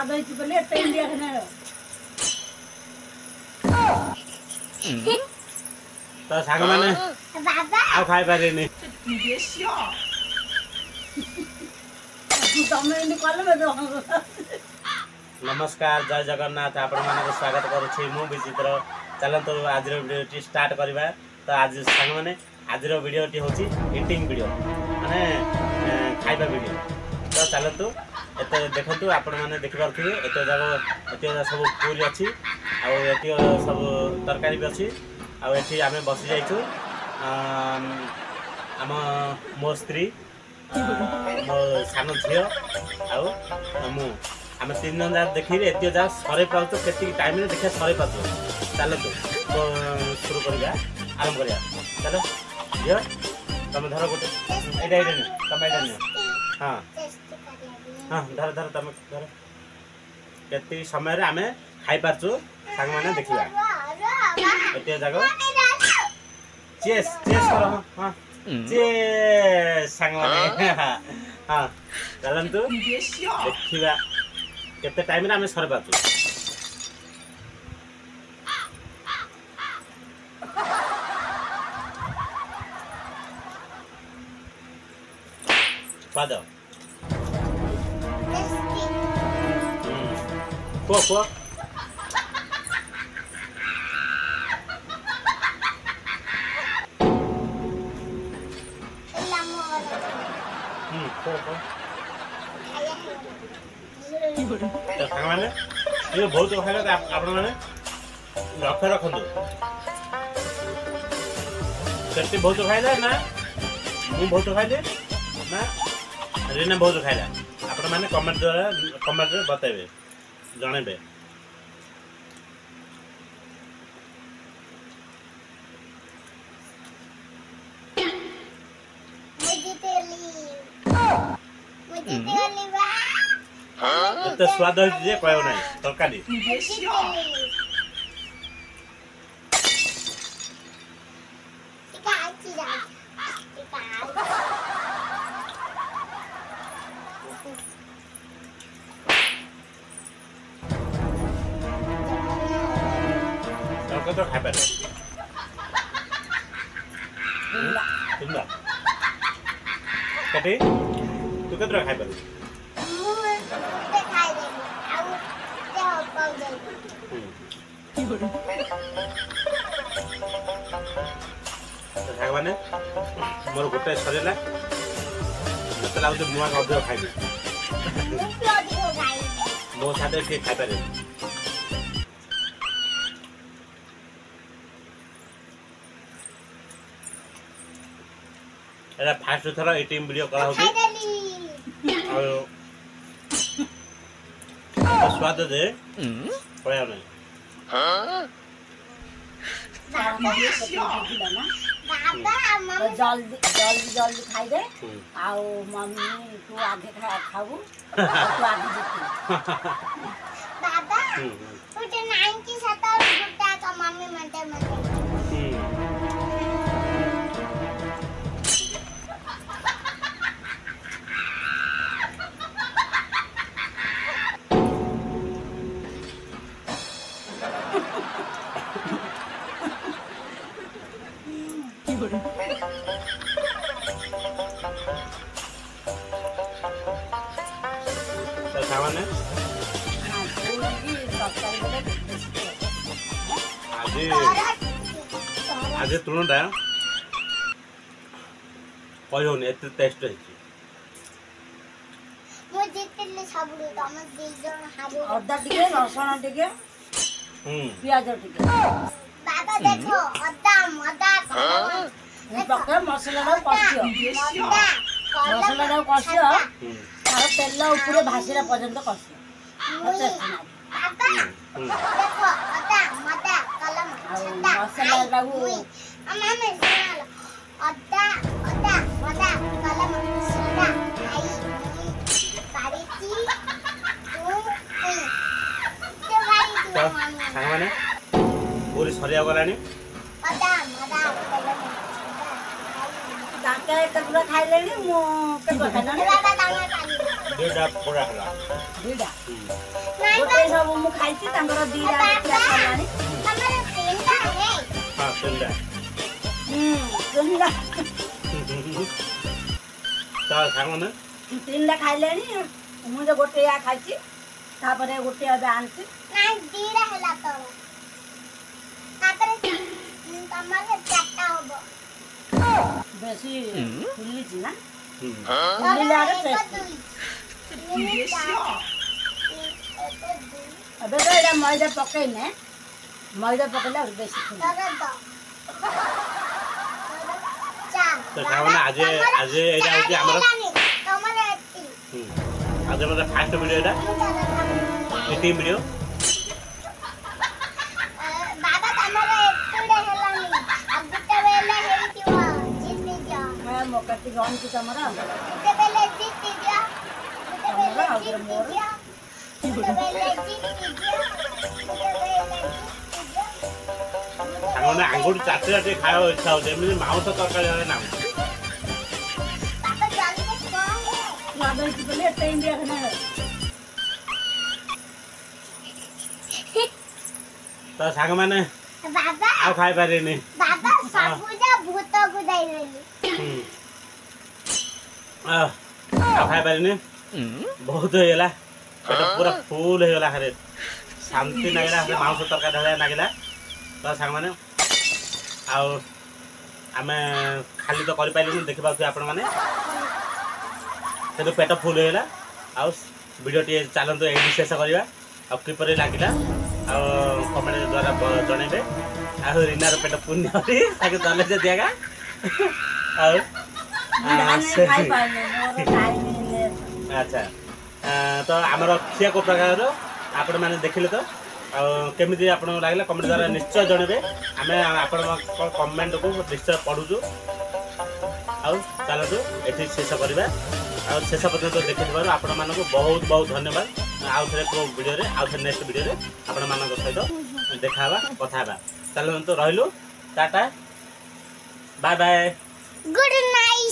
स्वाद होइछि बोले एते इंडिया खाना तो सांग माने बाबा आ खाइ पारेनी तमे इनि कले बे नमस्कार जय जगन्नाथ आपण मानक स्वागत करूछि मु विचित्र चलंतो आज वीडियो स्टार्ट करबा तो आज सांग माने आज वीडियो होची ईटिंग वीडियो माने खाइबा वीडियो तो चलंतो एते देखंतु आपण माने देखि पारथिबे एते सब पूरी अछि आ एते सब तरकारी भी अछि आ एठी आमे बसि जाइछु आम मो स्त्री मो सानो झियो आउ मु आम तीन जन जा देखी एत जा सरे पाऊँ के टाइम देखिए सरे पाच चलो तो शुरू करा आरंभ करा चलो झील तुम धर गोटे ये तुम ये हाँ हाँ धर धर तुम धर के समय आम खाई पार्चु सांग मैंने देखा एत जाक चेस चेस कर हाँ चेस सांग मैंने हाँ चलतु देखा केते टाइम रे हमें सर पाचु स्वाद को माने ये बहुत खाइले आपण माने रखे रखंतु सेठी बहुत खाइले ना मु बहुत खाइले ना रीना बहुत खाइला आपण माने कमेंट रे बताइबे जणेबे तो स्वाद जे कहयो नै तरकारी तो खाइ पारे तिनला कटी तू कतरा खाइ पारे भगवान मोर गोटे सरेला मत लागु मुआ अधिक खाइबी मो साथे के खाइ पारे एला फास्ट थरा ईटिंग वीडियो करा होबे और स्वाद दे पया नै जल्दी जल्दी जल्दी खाई दे आओ मम्मी तू आगे खाऊ तू आगे देखी बाबा उठे 97 गुट्टा का मम्मी मनते सामान्य आज तुणटा कहनी एत टेस्ट अदा टिके रसुण टिके प्याज टिके बाबा देखो अदा मदा पक्का मसला कषियो मसला कषियो तार तेल ऊपर भासीरा पर्यंत कषियो बाबा देखो अदा मदा कलम मसला लागू अम्मा सुनालो अदा अदा मदा कलम सुना आई पारीती तू माने पूरी सरिया गलानी अदा मदा कलम दाके कतरा खाइलेनी मो के खाइना बाबा दांगा खाली दुईटा पूरा हला दुईटा ସବୁ ମୁଁ ଖାଇଛି ତାଙ୍କର ଦିଟା ଦେଖିବା ସରିଲାଣି। ଆମର ତିନିଟା ହେ ହଁ ତିନିଟା ତିନିଟା ତ ସାଙ୍ଗମାନେ ତିନିଟା ଖାଇଲେଣି। ମୁଁ ତ ଗୋଟେ ଖାଇଛି ତାପରେ ଗୋଟେ ଏବେ ଆଣିଛି। ନା ଦିଟା ହେଲା ତ ତାପରେ ତମର ଚାରିଟା ହବ ବେଶୀ ଫୁଲିଛି ନା ତୋର ଫୁଲିଲେ ଆଗେ ଏକ ଟେଷ୍ଟ। ଦୁଇ ତିନି ଚାରି ଏକ ଦୁଇ ଏବେ ତ ଏଇଟା ମଇଦା ପକେଇନେ ମଇଦା ପକେଇଲେ ଆହୁରି ବେଶୀ ଫୁଲି। ତୋର ଚାର ତ ସାଙ୍ଗମାନେ ଆଜି ଏଇଟା ହେଉଛି ଆମର ତମର ଏତିକି ଆଜି ଆମର ଫାଷ୍ଟ ଭିଡ଼ିଓ ଏଇଟା ମିଟିଂ ଭିଡ଼ିଓ। ବାବା ତମର ଏତିକି ହେଲାନି ଆଉ ଗୋଟେ ବେଲେ ହେଇଥିବ ଜିତି ଯାଅ ହଁ ମକା ଟିକେ ଅଣିଛି ତମର। ଗୋଟେ ବେଲେ ଜିତି ଯାଅ ଗୋଟେ ବେଲେ ଆଉ ଜିତି ମୋର। ଯାଅ ଗୋଟେ ବେଲେ ଜିତି ଯାଅ ଗୋଟେ ବେଲେ ଜିତି ଯାଅ ସାଙ୍ଗମାନେ ଆଙ୍ଗୁଠି ଚାଟି ଚାଟି ଖାଇବାକୁ ଇଚ୍ଛା ହେଉଛି ଏମିତି ମାଉଁସ ତରକାରୀ ହେଲେ ନା ବାବା ଜଲ୍ଦି କଣ ସ୍ୱାଦ ହେଇଛି ବୋଲି ଏତେ ଇଣ୍ଡିଆ ଖାନା ତ ସାଙ୍ଗମାନେ ବାବା ଆଉ ଖାଇପାରିନି। ବାବା ସବୁଜ ଭୂତକୁ ଦେଇଦେଲି ଆଉ ଖାଇପାରିନି ବହୁତ ହେଇଗଲା ପେଟ ପୁରା ଫୁଲ ହେଇଗଲା ଖାଲି ଶାନ୍ତି ଲାଗିଲା ଖାଲି ମାଉଁସ ତରକାରୀ ଭଳିଆ ଲାଗିଲା। ତ ସାଙ୍ଗମାନେ ଆଉ ଆମେ ଖାଲି ତ କରିପାରିଲୁନି ଦେଖିପାରୁଥିବେ ଆପଣମାନେ କିନ୍ତୁ ପେଟ ଫୁଲ ହେଇଗଲା। ଆଉ ଭିଡ଼ିଓ ଟିକେ ଚାଲନ୍ତୁ ଏଇଠି ଶେଷ କରିବା। ଆଉ କିପରି ଲାଗିଲା ଆଉ କମେଣ୍ଟ ଦ୍ୱାରା ଜଣେଇବେ। ଆଉ ରିନାର ପେଟ ପୁଣ୍ୟ ଅଛି ତାକୁ ଦଲେ ଯେ ଦିଆଗା ଆଉ ଖାଇପାରିନି ମୋର ଟାଇମ୍ ଆଚ୍ଛା ତ ଆମର ଖିଆ କୋଉ ପ୍ରକାରର ଆପଣମାନେ ଦେଖିଲେ ତ ଆଉ କେମିତି ଆପଣଙ୍କୁ ଲାଗିଲା କମେଣ୍ଟ ଦ୍ୱାରା ନିଶ୍ଚୟ ଜଣେଇବେ। ଆମେ ଆପଣଙ୍କ କମେଣ୍ଟକୁ ନିଶ୍ଚୟ ପଢ଼ୁଛୁ। ଆଉ ଚାଲନ୍ତୁ ଏଠି ଶେଷ କରିବା। ଆଉ ଶେଷ ପର୍ଯ୍ୟନ୍ତ ଦେଖିଥିବାରୁ ଆପଣମାନଙ୍କୁ ବହୁତ ବହୁତ ଧନ୍ୟବାଦ। ଆଉ ଥରେ କେଉଁ ଭିଡ଼ିଓରେ ଆଉ ଥରେ ନେକ୍ସଟ ଭିଡ଼ିଓରେ ଆପଣମାନଙ୍କ ସହିତ ଦେଖା ହେବା କଥା ହେବା। ଚାଲନ୍ତୁ ରହିଲୁ tata bye bye. Good night.